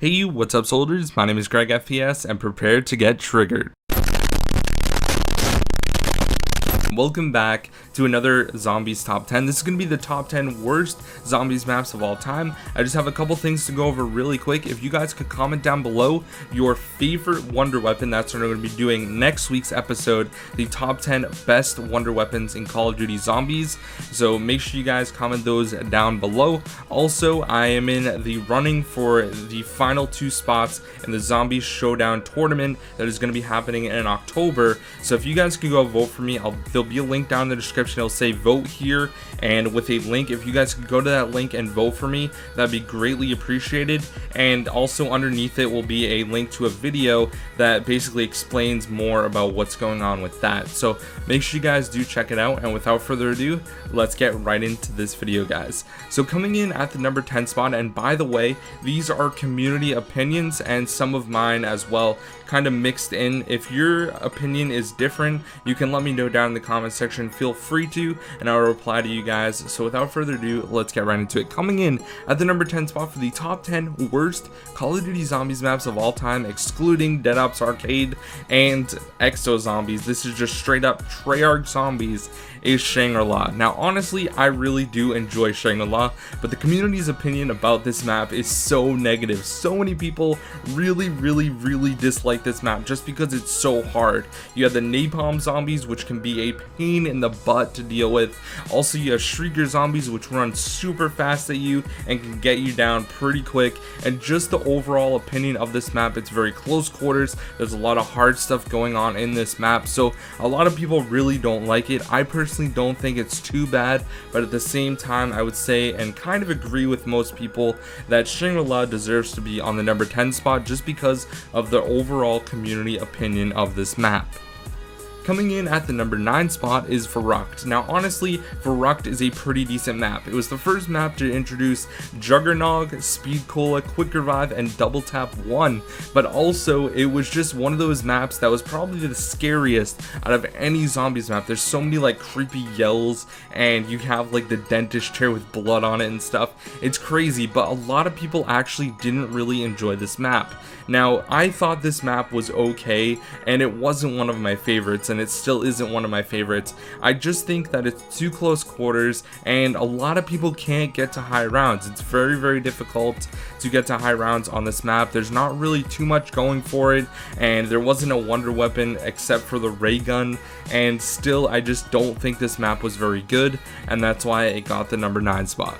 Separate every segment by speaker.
Speaker 1: Hey you, what's up soldiers? My name is Greg FPS and prepare to get triggered. Welcome back to another Zombies Top 10. This is going to be the top 10 worst Zombies maps of all time. I just have a couple things to go over really quick. If you guys could comment down below your favorite wonder weapon, that's what I'm going to be doing next week's episode, the top 10 best wonder weapons in Call of Duty Zombies. So make sure you guys comment those down below. Also, I am in the running for the final 2 spots in the Zombies Showdown tournament that is going to be happening in October. So if you guys could go vote for me, there'll be a link down in the description. It'll say vote here, and with a link, if you guys could go to that link and vote for me, that'd be greatly appreciated. And also underneath it will be a link to a video that basically explains more about what's going on with that. So make sure you guys do check it out, and without further ado, let's get right into this video, guys. So coming in at the number 10 spot, and by the way, these are community opinions and some of mine as well, kind of mixed in. If your opinion is different, you can let me know down in the comment section. Feel free to, and I'll reply to you guys. So without further ado, let's get right into it. Coming in at the number 10 spot for the top 10 worst Call of Duty Zombies maps of all time, excluding Dead Ops Arcade and Exo Zombies, this is just straight up Treyarch Zombies, is Shangri-La. Now honestly, I really do enjoy Shangri-La, but the community's opinion about this map is so negative. So many people really dislike this map just because it's so hard. You have the napalm zombies, which can be a pain in the butt to deal with. Also, you have shrieker zombies, which run super fast at you and can get you down pretty quick. And just the overall opinion of this map, it's very close quarters. There's a lot of hard stuff going on in this map, so a lot of people really don't like it. I personally don't think it's too bad, but at the same time, I would say and kind of agree with most people that Shangri-La deserves to be on the number 10 spot just because of the overall community opinion of this map. Coming in at the number 9 spot is Verrucht. Now honestly, Verrucht is a pretty decent map. It was the first map to introduce Juggernog, Speed Cola, Quick Revive, and Double Tap 1, but also it was just one of those maps that was probably the scariest out of any Zombies map. There's so many like creepy yells, and you have like the dentist chair with blood on it and stuff. It's crazy, but a lot of people actually didn't really enjoy this map. Now, I thought this map was okay, and it wasn't one of my favorites, and it still isn't one of my favorites. I just think that it's too close quarters, and a lot of people can't get to high rounds. It's very difficult to get to high rounds on this map. There's not really too much going for it, and there wasn't a wonder weapon except for the ray gun, and still, I just don't think this map was very good, and that's why it got the number 9 spot.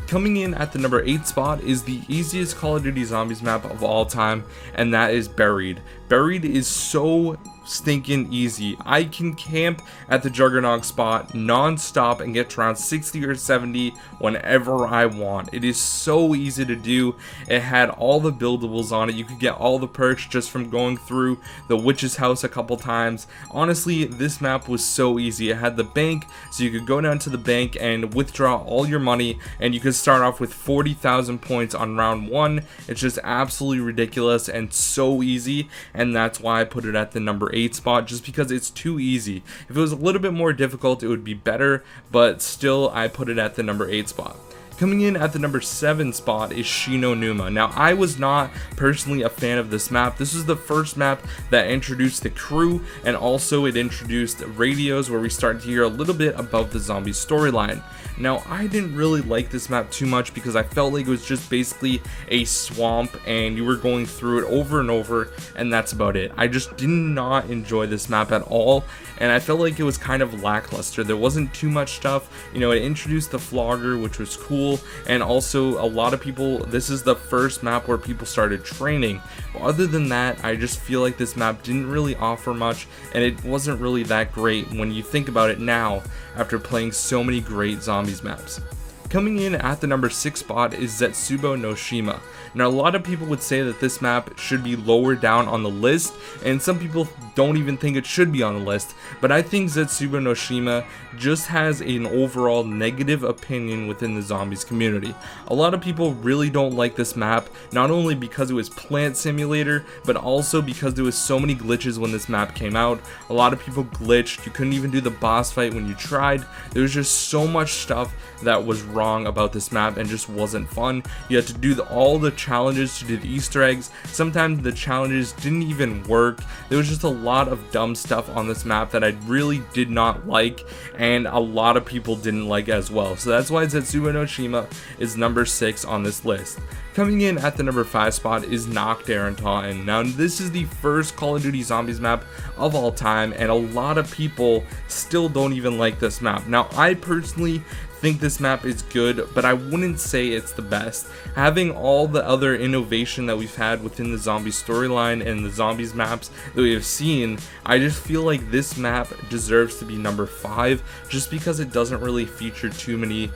Speaker 1: Coming in at the number 8 spot is the easiest Call of Duty Zombies map of all time, and that is Buried. Buried is so stinking easy. I can camp at the Juggernog spot non-stop and get to around 60 or 70 whenever I want. It is so easy to do. It had all the buildables on it. You could get all the perks just from going through the witch's house a couple times. Honestly, this map was so easy. It had the bank, so you could go down to the bank and withdraw all your money, and you could start off with 40,000 points on round 1. It's just absolutely ridiculous and so easy, and that's why I put it at the number 8 spot, just because it's too easy. If it was a little bit more difficult, it would be better, but still I put it at the number 8 spot. Coming in at the number 7 spot is Shinonuma. Now, I was not personally a fan of this map. This was the first map that introduced the crew, and also it introduced radios where we started to hear a little bit about the zombie storyline. Now, I didn't really like this map too much because I felt like it was just basically a swamp and you were going through it over and over, and that's about it. I just did not enjoy this map at all, and I felt like it was kind of lackluster. There wasn't too much stuff. You know, it introduced the flogger, which was cool, and also a lot of people, this is the first map where people started training. But other than that, I just feel like this map didn't really offer much, and it wasn't really that great when you think about it now after playing so many great Zombies maps. Coming in at the number 6 spot is Subo no Shima. Now, a lot of people would say that this map should be lower down on the list, and some people don't even think it should be on the list, but I think Subo no Shima just has an overall negative opinion within the zombies community. A lot of people really don't like this map, not only because it was Plant Simulator, but also because there was so many glitches when this map came out. A lot of people glitched, you couldn't even do the boss fight when you tried. There was just so much stuff that was wrong about this map and just wasn't fun. You had to do all the challenges to do the Easter eggs. Sometimes the challenges didn't even work. There was just a lot of dumb stuff on this map that I really did not like, and a lot of people didn't like as well. So that's why Subo no Shima is number 6 on this list. Coming in at the number 5 spot is Nuketown. Now this is the first Call of Duty Zombies map of all time, and a lot of people still don't even like this map. Now I personally think this map is good, but I wouldn't say it's the best. Having all the other innovation that we've had within the zombie storyline and the zombies maps that we have seen, I just feel like this map deserves to be number 5 just because it doesn't really feature too many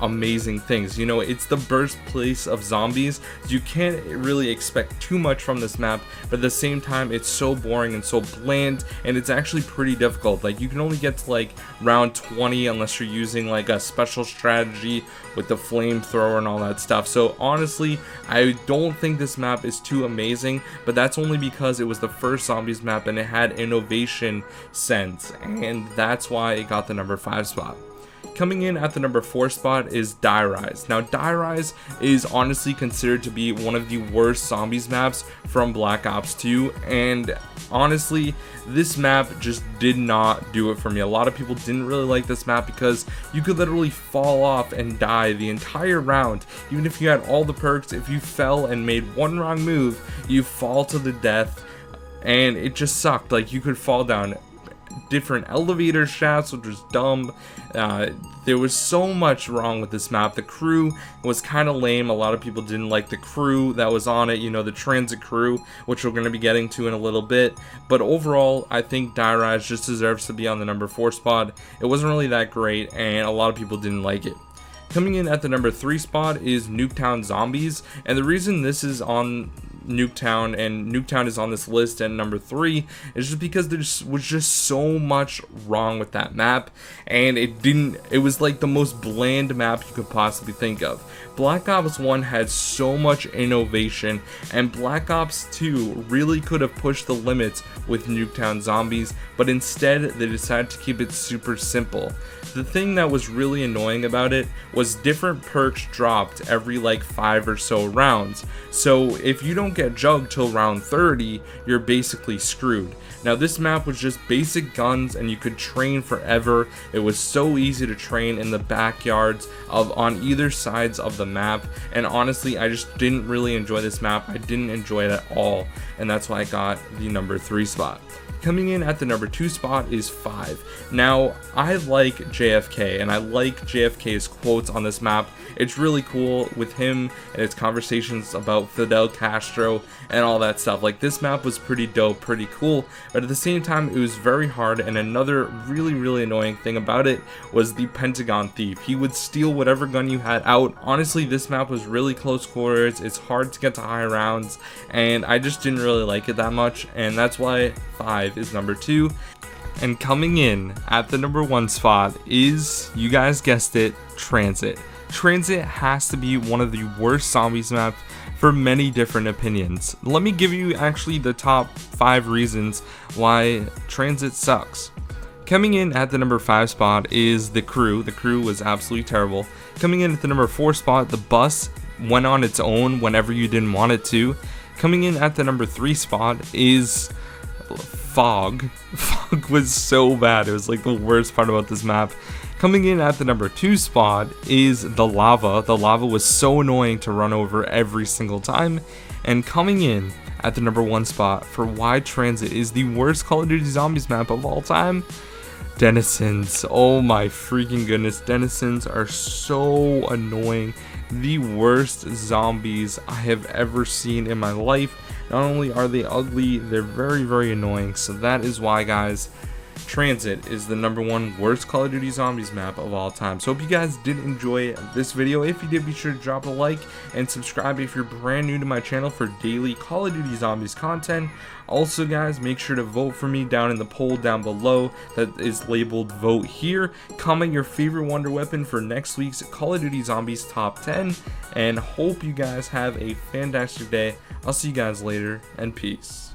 Speaker 1: amazing things. You know, it's the birthplace of zombies, so you can't really expect too much from this map, but at the same time it's so boring and so bland, and it's actually pretty difficult. Like, you can only get to like round 20 unless you're using like a special strategy with the flamethrower and all that stuff. So honestly, I don't think this map is too amazing, but that's only because it was the first zombies map and it had innovation sense, and that's why it got the number 5 spot. Coming in at the number 4 spot is Die Rise. Now Die Rise is honestly considered to be one of the worst zombies maps from Black Ops 2, and honestly this map just did not do it for me. A lot of people didn't really like this map because you could literally fall off and die the entire round. Even if you had all the perks, if you fell and made one wrong move, you fall to the death, and it just sucked. Like, you could fall down different elevator shafts, which was dumb. There was so much wrong with this map. The crew was kind of lame. A lot of people didn't like the crew that was on it, you know, the transit crew, which we're going to be getting to in a little bit. But overall, I think Die Rise just deserves to be on the number 4 spot. It wasn't really that great, and a lot of people didn't like it. Coming in at the number 3 spot is Nuketown Zombies, and the reason this is on Nuketown and Nuketown is on this list at number 3 is just because there was just so much wrong with that map, and it was like the most bland map you could possibly think of. Black Ops 1 had so much innovation, and Black Ops 2 really could have pushed the limits with Nuketown Zombies, but instead they decided to keep it super simple. The thing that was really annoying about it was different perks dropped every like 5 or so rounds. So if you don't get jugged till round 30, you're basically screwed. Now this map was just basic guns, and you could train forever. It was so easy to train in the backyards on either sides of the map, and honestly I just didn't really enjoy this map. I didn't enjoy it at all, and that's why I got the number 3 spot. Coming in at the number 2 spot is 5. Now, I like JFK, and I like JFK's quotes on this map. It's really cool with him and his conversations about Fidel Castro and all that stuff. Like, this map was pretty dope, pretty cool, but at the same time it was very hard. And another really annoying thing about it was the Pentagon Thief. He would steal whatever gun you had out. Honestly, this map was really close quarters. It's hard to get to high rounds, and I just didn't really like it that much, and that's why 5 is number 2. And coming in at the number 1 spot is, you guys guessed it, Transit. Transit has to be one of the worst zombies maps for many different opinions. Let me give you actually the top 5 reasons why Transit sucks. Coming in at the number 5 spot is the crew. The crew was absolutely terrible. Coming in at the number 4 spot, the bus went on its own whenever you didn't want it to. Coming in at the number 3 spot is Fog. Fog was so bad. It was like the worst part about this map. Coming in at the number 2 spot is the lava. The lava was so annoying to run over every single time. And coming in at the number 1 spot for why Transit is the worst Call of Duty Zombies map of all time, Denizens. Oh my freaking goodness, Denizens are so annoying. The worst zombies I have ever seen in my life. Not only are they ugly, they're very annoying. So that is why, guys, Transit is the #1 worst Call of Duty Zombies map of all time. So hope you guys did enjoy this video. If you did, be sure to drop a like and subscribe if you're brand new to my channel for daily Call of Duty Zombies content. Also guys, make sure to vote for me down in the poll down below that is labeled vote here. Comment your favorite wonder weapon for next week's Call of Duty Zombies top 10, and hope you guys have a fantastic day. I'll see you guys later, and peace.